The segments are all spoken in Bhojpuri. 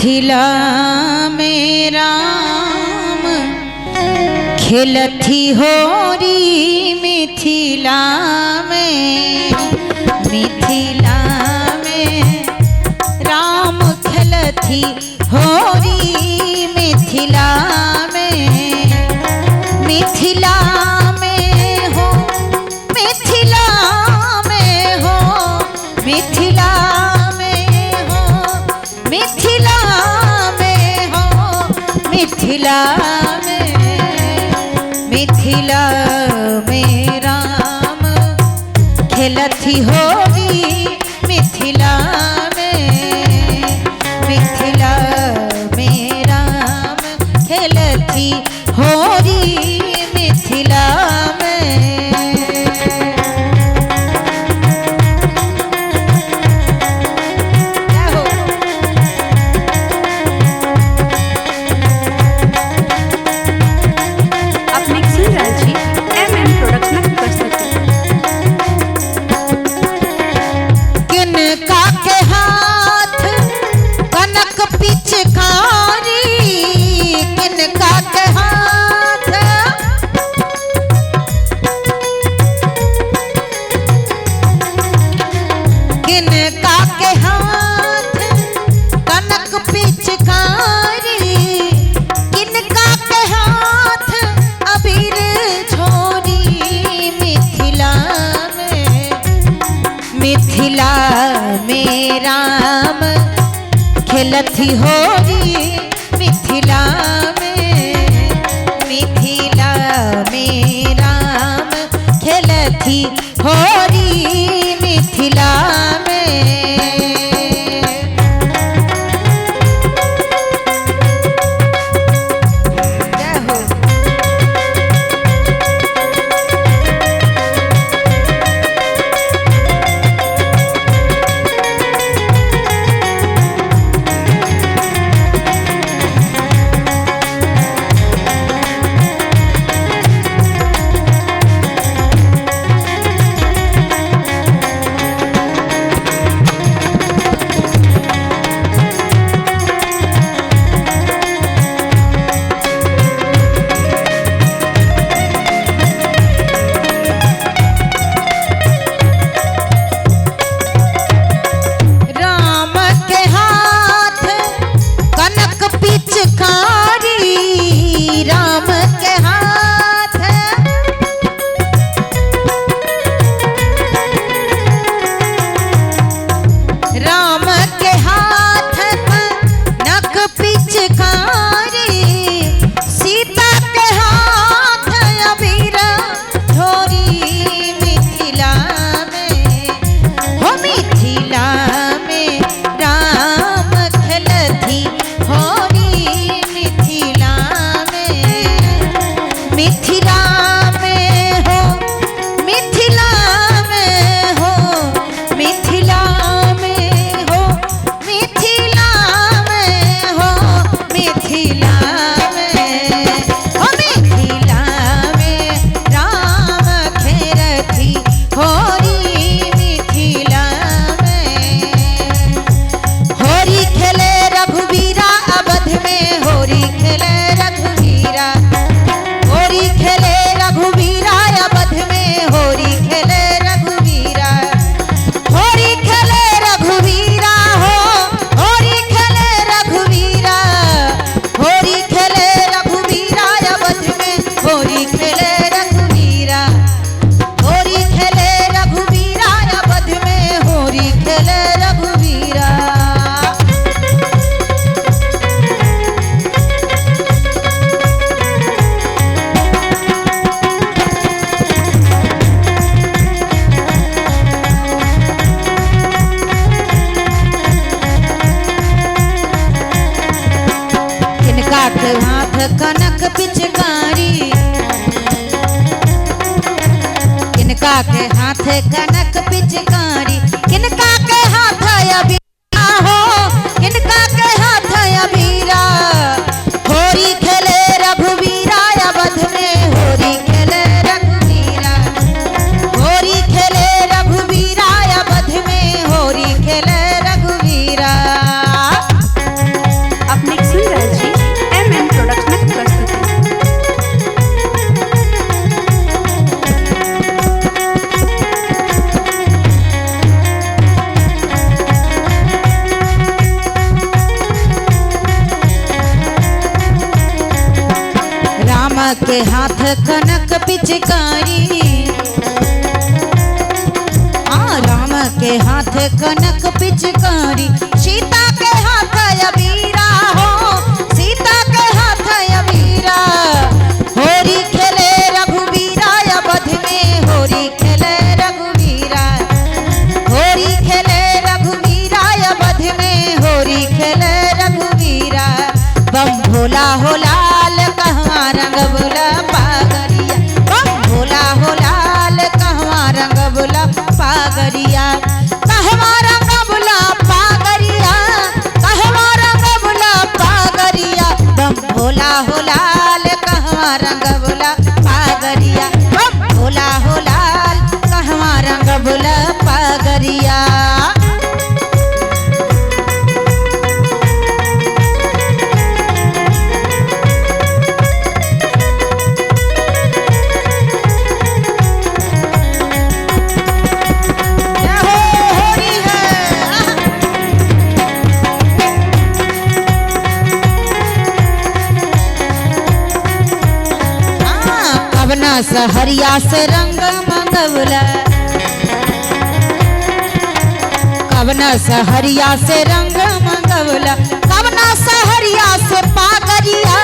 मिथिला में राम खेलथी होरी मिथिला में राम खेलथी होरी मिथिला में हो मिथिला में हो मिथिला मिथिला में राम खेलथी होरी मिथिला में राम खेलथी होरी मिथिला मिथिला में राम खेलथी होरी मिथिला में राम खेलथी होरी मिथिला हाथ कनक पिचकारी किनका के हाथ कनक पिचकारी किनका के हाथ अबीरा हो किनका के हाथ अबीरा होरी खेले रघुवीरा अवध में होरी खेले रघुवीरा होरी खेले रघुवीरा अवध में होरी खेले रघुवीरा के हाथ कनक पिचकारी, राम के हाथ कनक पिचकारी, सीता के हाथ अबीरा हो, सीता के हाथ अबीरा। होरी खेले रघुवीरा अवध में, होरी खेले रघुवीरा, होरी खेले रघुवीरा अवध में, होरी खेले रघुवीरा। बम भोला हो लाल कहवा रंग बोला पागरिया, बम भोला हो लाल कहवा रंग बोला पागरिया, कहवा रंग बोला पागरिया, कहवा रंग बोला पागरिया। बम भोला हो लाल कहवा रंग बोला पागरिया, बम भोला हो लाल कहवा रंग बोला पागरिया। सहरिया से रंग मंगवला, कवना सहरिया से रंग मंगवला, कवना सहरिया से पागरिया,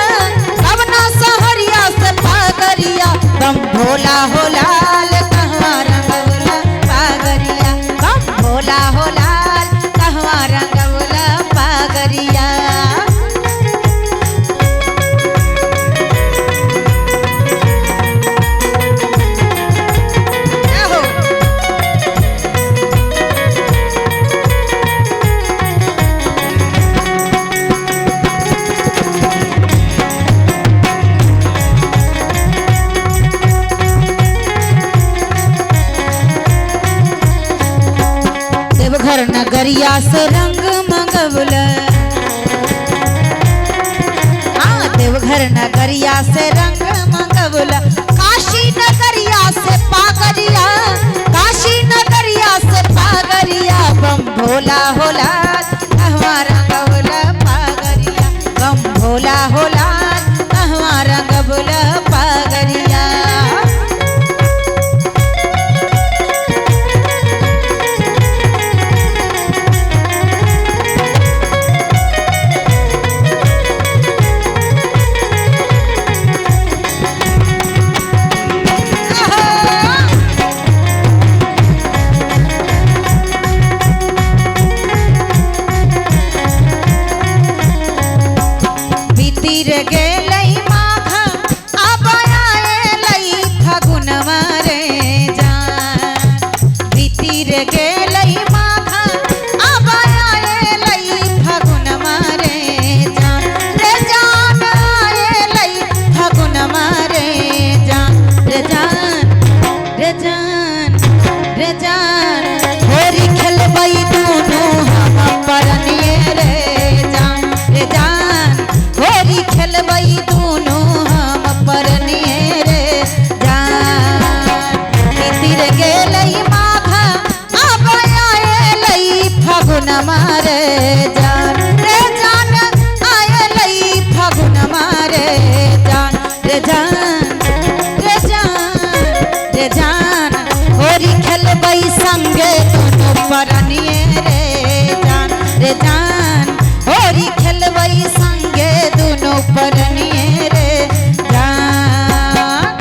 कवना सहरिया से पागरिया। बम भोला हो लाल कहवा रंग बोला पागरिया, बम भोला हो लाल कहवा रंग बोला पागरिया। देवघर नगरिया से रंग मंगवला, देवघर नगरिया से रंग मंगवला, काशी नगरिया से पागरिया, काशी नगरिया से पागरिया। बम भोला हो लाल कहवा रंग बोला पागरिया, बम भोला हो लाल कहवा रंग बोला पागरिया। बीतिर गेलई माघ अब आएलई फगुनवा रे जान, बीतिर गेलई माघ अब आएलई फगुनवा रे जान, रे जान आएलई फगुनवा रे जान, रे जान, रे जान, रे जान। होरी खेलबई दोनों हम परनिए रे जान, रे जान। होरी खेलबई दोनों हम परनिए रे जान। तीर गेलई माघ अब आएलई फगुनवा रे जान, रे जान आएलई फगुनवा रे जान, रे जान, रे जान, रे जान। होरी खेलबई संगे दोनों परनिए रे जान, रे जान। होरी खेलबई संगे दोनों परनिए रे जान।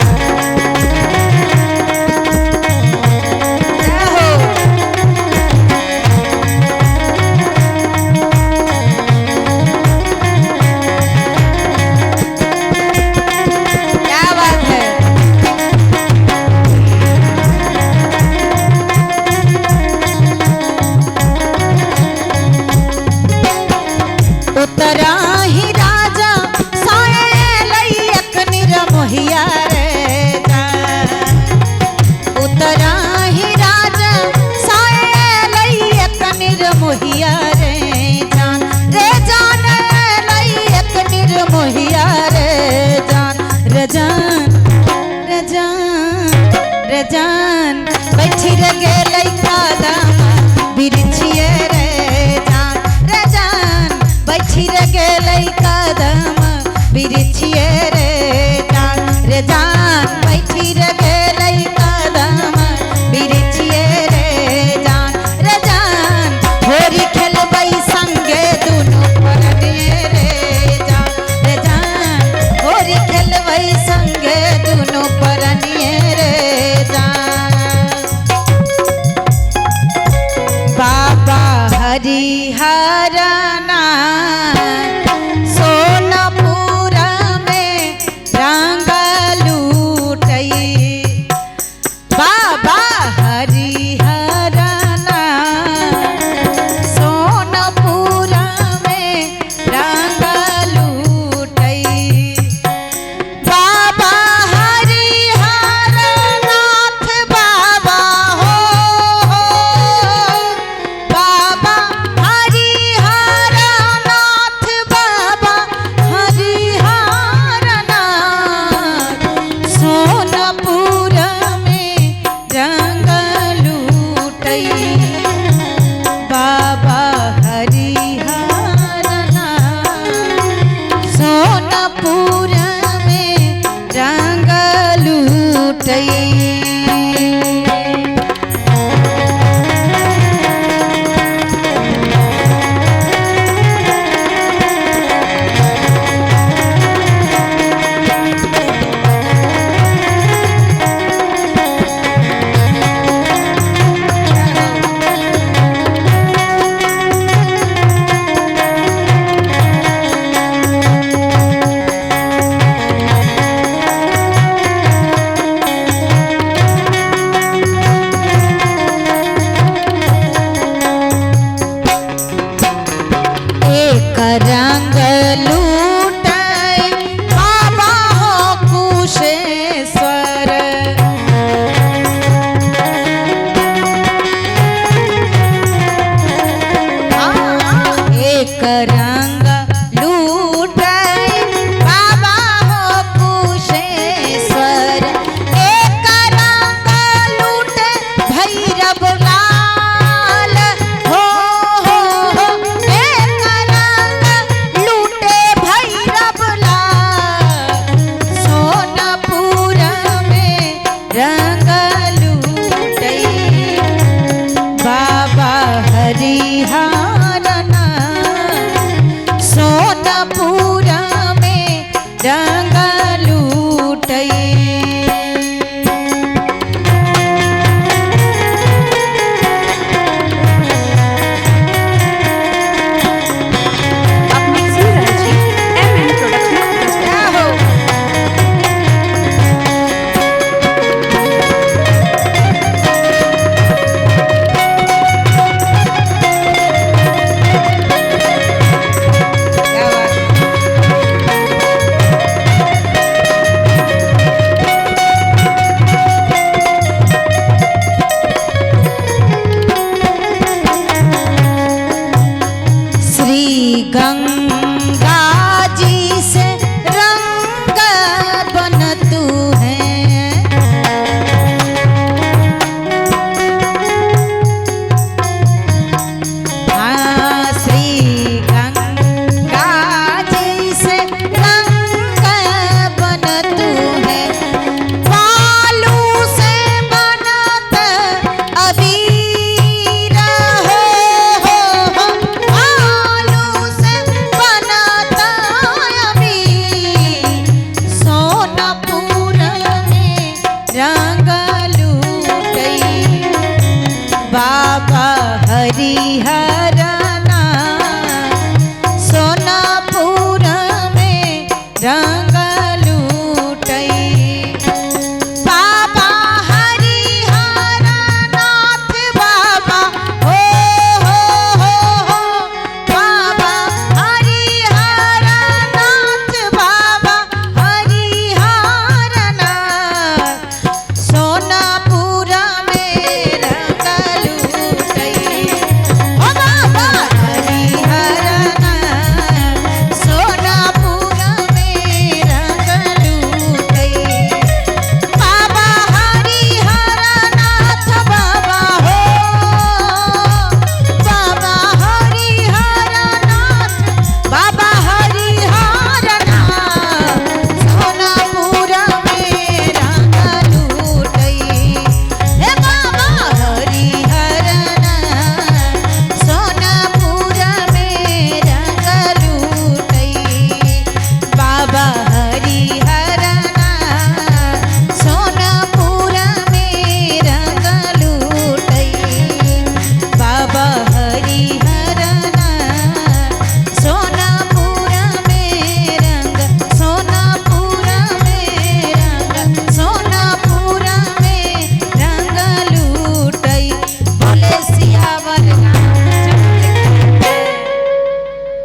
क्या बात है। उतरा ही राजा साएलई अकनिर मोहिया रे जान, उतरा ही राजा साएलई अकनिर मोहिया रे जान, रे जान लई अकनिर मोहिया रे जान, रे जान, रे जान, रे जान। बैठी रे गेलई कादम बिरछिए रे जान, रे जान। बैठी रे गेलई कदम बिरछिए रे जान, रे हरिहरना सोनपुर में रंग लूटई बाबा हरिहरना सोनपुर में रंग लूटई बाबा हरिहरनाथ बाबा हो बाबा हरिहरनाथ बाबा हरिहरनाथ सोनपुर में रंग लूटई बाबा हरिहरनाथ सोनपुर में रंग लूटई एक रंग लूटई बाबा हो कुशेश्वर एक रंग लूटई बाबा हो कुशेश्वर एक रंग लूटे भैरव लाल हो एक रंग लूटे भैरव लाल सोनपुर में रंग लूटई बाबा हरिहरना सोनपुर में रंग लूटई अब मिक्सिंग रंजीत MM प्रोडक्शन क्या हो क्या बात श्री गंगा जी से रंग बन तू है हाँ श्री गंगा जी से रंग बन तू है बालू से बनत अबीर हो बालू से बनत अबीर सोनपुर में रंग लूटई बाबा हरिहर